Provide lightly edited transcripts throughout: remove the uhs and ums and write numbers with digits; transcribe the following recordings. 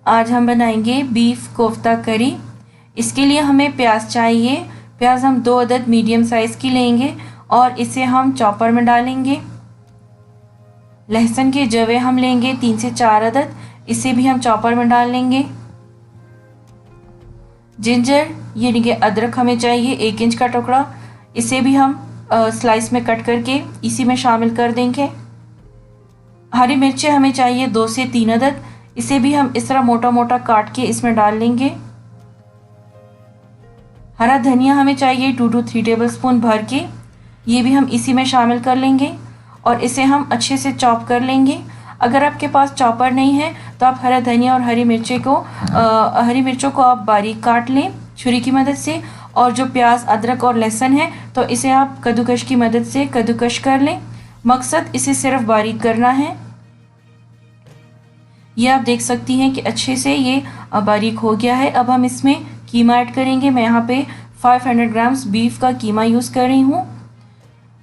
आज हम बनाएंगे बीफ कोफ्ता करी। इसके लिए हमें प्याज चाहिए। प्याज हम 2 अदद मीडियम साइज़ की लेंगे और इसे हम चॉपर में डालेंगे। लहसुन के जवे हम लेंगे 3 से 4 अदद, इसे भी हम चॉपर में डाल लेंगे। जिंजर यानी कि अदरक हमें चाहिए 1 इंच का टुकड़ा, इसे भी हम स्लाइस में कट करके इसी में शामिल कर देंगे। हरी मिर्चें हमें चाहिए 2 से 3 अदद, इसे भी हम इस तरह मोटा मोटा काट के इसमें डाल लेंगे। हरा धनिया हमें चाहिए 2 to 3 टेबलस्पून भर के, ये भी हम इसी में शामिल कर लेंगे और इसे हम अच्छे से चॉप कर लेंगे। अगर आपके पास चॉपर नहीं है तो आप हरा धनिया और हरी मिर्चों को आप बारीक काट लें छुरी की मदद से, और जो प्याज अदरक और लहसुन है तो इसे आप कद्दूकश की मदद से कद्दूकश कर लें। मकसद इसे सिर्फ बारीक करना है। ये आप देख सकती हैं कि अच्छे से ये बारीक हो गया है। अब हम इसमें कीमा ऐड करेंगे। मैं यहाँ पे 500 ग्राम्स बीफ का कीमा यूज़ कर रही हूँ।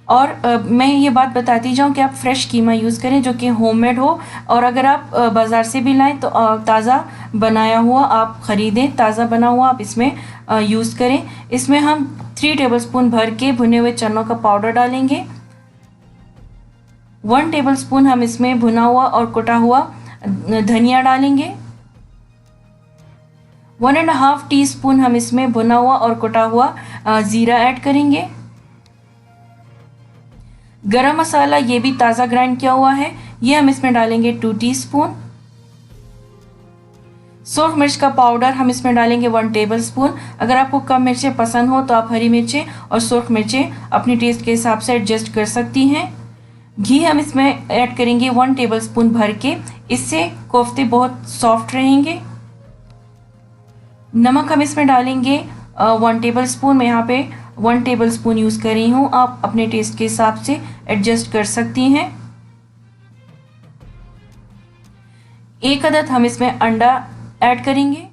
और मैं ये बात बताती जाऊँ कि आप फ्रेश कीमा यूज़ करें जो कि होममेड हो, और अगर आप बाज़ार से भी लाएं तो ताज़ा बनाया हुआ आप ख़रीदें, ताज़ा बना हुआ आप इसमें यूज़ करें। इसमें हम 3 टेबलस्पून भर के भुने हुए चनों का पाउडर डालेंगे। 1 टेबलस्पून हम इसमें भुना हुआ और कुटा हुआ धनिया डालेंगे। 1.5 टीस्पून हम इसमें भुना हुआ और कुटा हुआ ज़ीरा ऐड करेंगे। गरम मसाला ये भी ताज़ा ग्राइंड किया हुआ है, ये हम इसमें डालेंगे 2 टीस्पून। सूरख मिर्च का पाउडर हम इसमें डालेंगे 1 टेबलस्पून। अगर आपको कम मिर्चें पसंद हो तो आप हरी मिर्चें और सूरख मिर्चें अपनी टेस्ट के हिसाब से एडजस्ट कर सकती हैं। घी हम इसमें ऐड करेंगे 1 टेबलस्पून भर के, इससे कोफ्ते बहुत सॉफ्ट रहेंगे। नमक हम इसमें डालेंगे 1 टेबलस्पून। मैं यहाँ पे 1 टेबलस्पून यूज़ कर रही हूँ, आप अपने टेस्ट के हिसाब से एडजस्ट कर सकती हैं। 1 अदद हम इसमें अंडा ऐड करेंगे।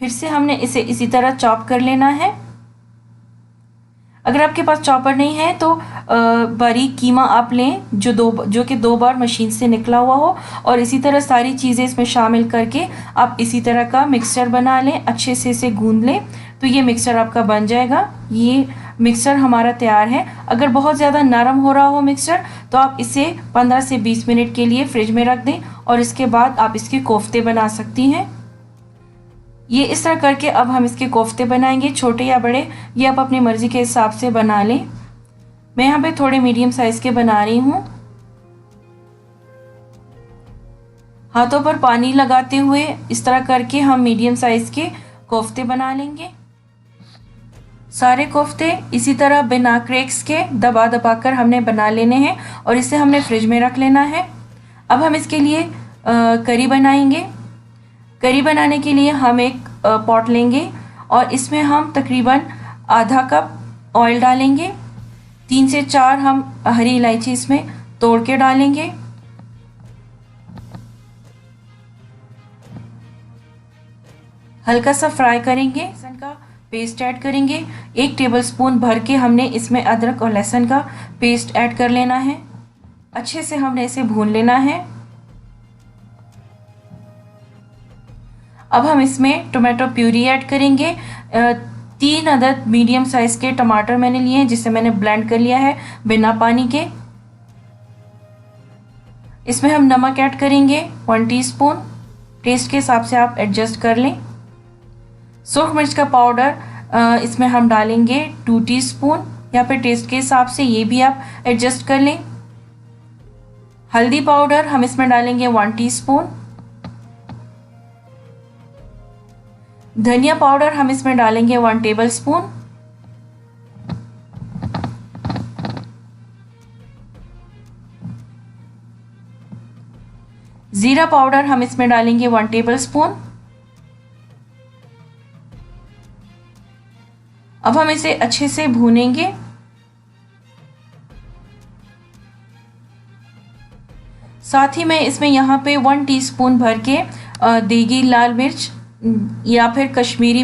फिर से हमने इसे इसी तरह चॉप कर लेना है। अगर आपके पास चॉपर नहीं है तो बारीक कीमा आप लें जो कि 2 बार मशीन से निकला हुआ हो, और इसी तरह सारी चीज़ें इसमें शामिल करके आप इसी तरह का मिक्सचर बना लें, अच्छे से इसे गूंद लें तो ये मिक्सचर आपका बन जाएगा। ये मिक्सचर हमारा तैयार है। अगर बहुत ज़्यादा नरम हो रहा हो मिक्सचर तो आप इसे 15 से 20 मिनट के लिए फ्रिज में रख दें और इसके बाद आप इसके कोफ्ते बना सकती हैं। ये इस तरह करके अब हम इसके कोफ्ते बनाएंगे, छोटे या बड़े ये आप अपनी मर्ज़ी के हिसाब से बना लें। मैं यहाँ पे थोड़े मीडियम साइज़ के बना रही हूँ। हाथों पर पानी लगाते हुए इस तरह करके हम मीडियम साइज़ के कोफ्ते बना लेंगे। सारे कोफ्ते इसी तरह बिना क्रैक्स के दबा दबा कर हमने बना लेने हैं और इसे हमने फ्रिज में रख लेना है। अब हम इसके लिए करी बनाएंगे। करी बनाने के लिए हम एक पॉट लेंगे और इसमें हम तकरीबन आधा कप ऑयल डालेंगे। 3 से 4 हम हरी इलायची इसमें तोड़ के डालेंगे। हल्का सा फ्राई करेंगे। लहसुन का पेस्ट ऐड करेंगे। 1 टेबलस्पून भर के हमने इसमें अदरक और लहसुन का पेस्ट ऐड कर लेना है। अच्छे से हमने इसे भून लेना है। अब हम इसमें टोमेटो प्यूरी ऐड करेंगे। 3 अदद मीडियम साइज़ के टमाटर मैंने लिए हैं, जिसे मैंने ब्लेंड कर लिया है बिना पानी के। इसमें हम नमक ऐड करेंगे 1 टीस्पून, टेस्ट के हिसाब से आप एडजस्ट कर लें। सूरख मिर्च का पाउडर इसमें हम डालेंगे 2 टीस्पून, यहाँ पे टेस्ट के हिसाब से ये भी आप एडजस्ट कर लें। हल्दी पाउडर हम इसमें डालेंगे 1 टीस्पून। धनिया पाउडर हम इसमें डालेंगे 1 टेबलस्पून। जीरा पाउडर हम इसमें डालेंगे 1 टेबलस्पून। अब हम इसे अच्छे से भूनेंगे। साथ ही मैं इसमें यहाँ पे 1 टीस्पून भर के देगी लाल मिर्च या फिर कश्मीरी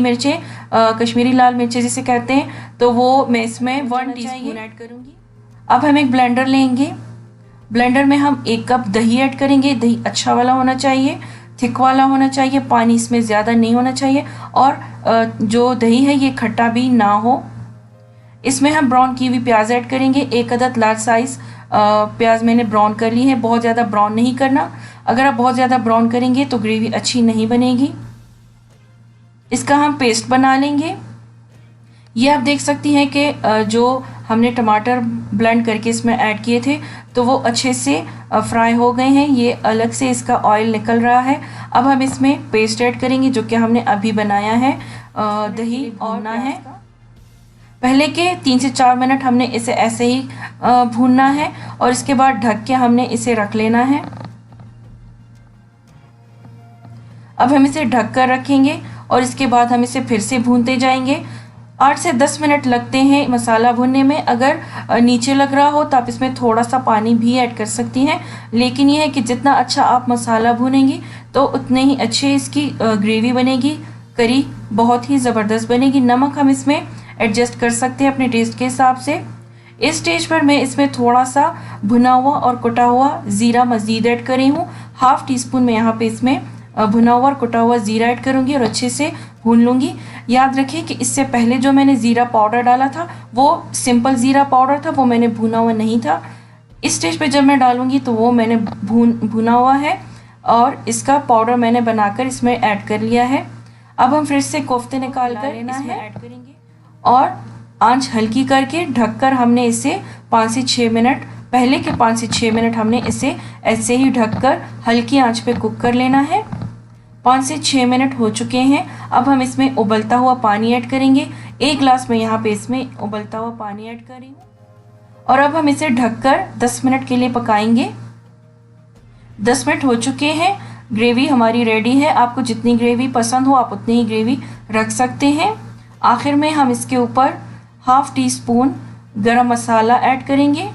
लाल मिर्चें जिसे कहते हैं, तो वो मैं इसमें 1 टीस्पून ऐड करूँगी। अब हम एक ब्लेंडर लेंगे। ब्लेंडर में हम 1 कप दही ऐड करेंगे। दही अच्छा वाला होना चाहिए, थिक वाला होना चाहिए, पानी इसमें ज़्यादा नहीं होना चाहिए, और जो दही है ये खट्टा भी ना हो। इसमें हम ब्राउन की हुई प्याज ऐड करेंगे। 1 अदद लार्ज साइज़ प्याज मैंने ब्राउन कर ली है। बहुत ज़्यादा ब्राउन नहीं करना, अगर आप बहुत ज़्यादा ब्राउन करेंगे तो ग्रेवी अच्छी नहीं बनेगी। इसका हम पेस्ट बना लेंगे। ये आप देख सकती हैं कि जो हमने टमाटर ब्लेंड करके इसमें ऐड किए थे तो वो अच्छे से फ्राई हो गए हैं। ये अलग से इसका ऑयल निकल रहा है। अब हम इसमें पेस्ट ऐड करेंगे जो कि हमने अभी बनाया है। दही भूनना है। पहले के 3 से 4 मिनट हमने इसे ऐसे ही भूनना है और इसके बाद ढक के हमने इसे रख लेना है। अब हम इसे ढक कर रखेंगे और इसके बाद हम इसे फिर से भूनते जाएंगे। 8 से 10 मिनट लगते हैं मसाला भूनने में। अगर नीचे लग रहा हो तो आप इसमें थोड़ा सा पानी भी ऐड कर सकती हैं, लेकिन यह है कि जितना अच्छा आप मसाला भूनेंगी तो उतने ही अच्छे इसकी ग्रेवी बनेगी। करी बहुत ही ज़बरदस्त बनेगी। नमक हम इसमें एडजस्ट कर सकते हैं अपने टेस्ट के हिसाब से। इस स्टेज पर मैं इसमें थोड़ा सा भुना हुआ और कुटा हुआ ज़ीरा मज़ीद ऐड करी हूँ। हाफ़ टी स्पून मैं यहाँ पे इसमें भुना हुआ और कुटा हुआ ज़ीरा ऐड करूँगी और अच्छे से भून लूँगी। याद रखें कि इससे पहले जो मैंने ज़ीरा पाउडर डाला था वो सिंपल ज़ीरा पाउडर था, वो मैंने भुना हुआ नहीं था। इस स्टेज पे जब मैं डालूँगी तो वो मैंने भुना हुआ है और इसका पाउडर मैंने बनाकर इसमें ऐड कर लिया है। अब हम फिर से कोफ्ते निकाल कर इसमें ऐड करेंगे और आंच हल्की करके ढककर हमने इसे 5 से 6 मिनट, पहले के 5 से 6 मिनट हमने इसे ऐसे ही ढककर हल्की आंच पे कुक कर लेना है। 5 से 6 मिनट हो चुके हैं। अब हम इसमें उबलता हुआ पानी ऐड करेंगे। 1 गिलास में यहाँ पे इसमें उबलता हुआ पानी ऐड कर रही हूँ और अब हम इसे ढककर 10 मिनट के लिए पकाएंगे। 10 मिनट हो चुके हैं। ग्रेवी हमारी रेडी है। आपको जितनी ग्रेवी पसंद हो आप उतनी ही ग्रेवी रख सकते हैं। आखिर में हम इसके ऊपर हाफ़ टी स्पून गरम मसाला ऐड करेंगे।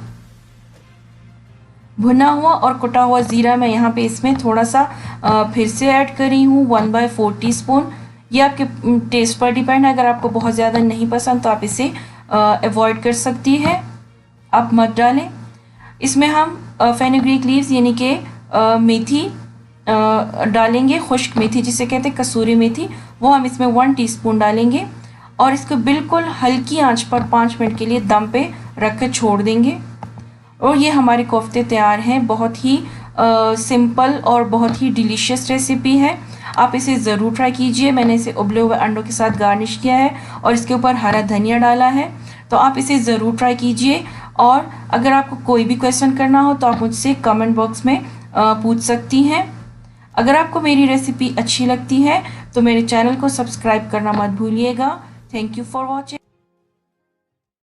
भुना हुआ और कुटा हुआ ज़ीरा मैं यहाँ पे इसमें थोड़ा सा फिर से ऐड करी हूँ 1/4 टीस्पून। ये आपके टेस्ट पर डिपेंड है। अगर आपको बहुत ज़्यादा नहीं पसंद तो आप इसे अवॉइड कर सकती है, आप मत डालें। इसमें हम फेनुग्रीक लीव्स यानी कि मेथी डालेंगे, खुश्क मेथी जिसे कहते हैं कसूरी मेथी, वो हम इसमें 1 टीस्पून डालेंगे और इसको बिल्कुल हल्की आंच पर 5 मिनट के लिए दम पे रख कर छोड़ देंगे और ये हमारे कोफ्ते तैयार हैं। बहुत ही सिंपल और बहुत ही डिलीशियस रेसिपी है। आप इसे ज़रूर ट्राई कीजिए। मैंने इसे उबले हुए अंडों के साथ गार्निश किया है और इसके ऊपर हरा धनिया डाला है, तो आप इसे ज़रूर ट्राई कीजिए। और अगर आपको कोई भी क्वेश्चन करना हो तो आप मुझसे कमेंट बॉक्स में पूछ सकती हैं। अगर आपको मेरी रेसिपी अच्छी लगती है तो मेरे चैनल को सब्सक्राइब करना मत भूलिएगा। Thank you for watching.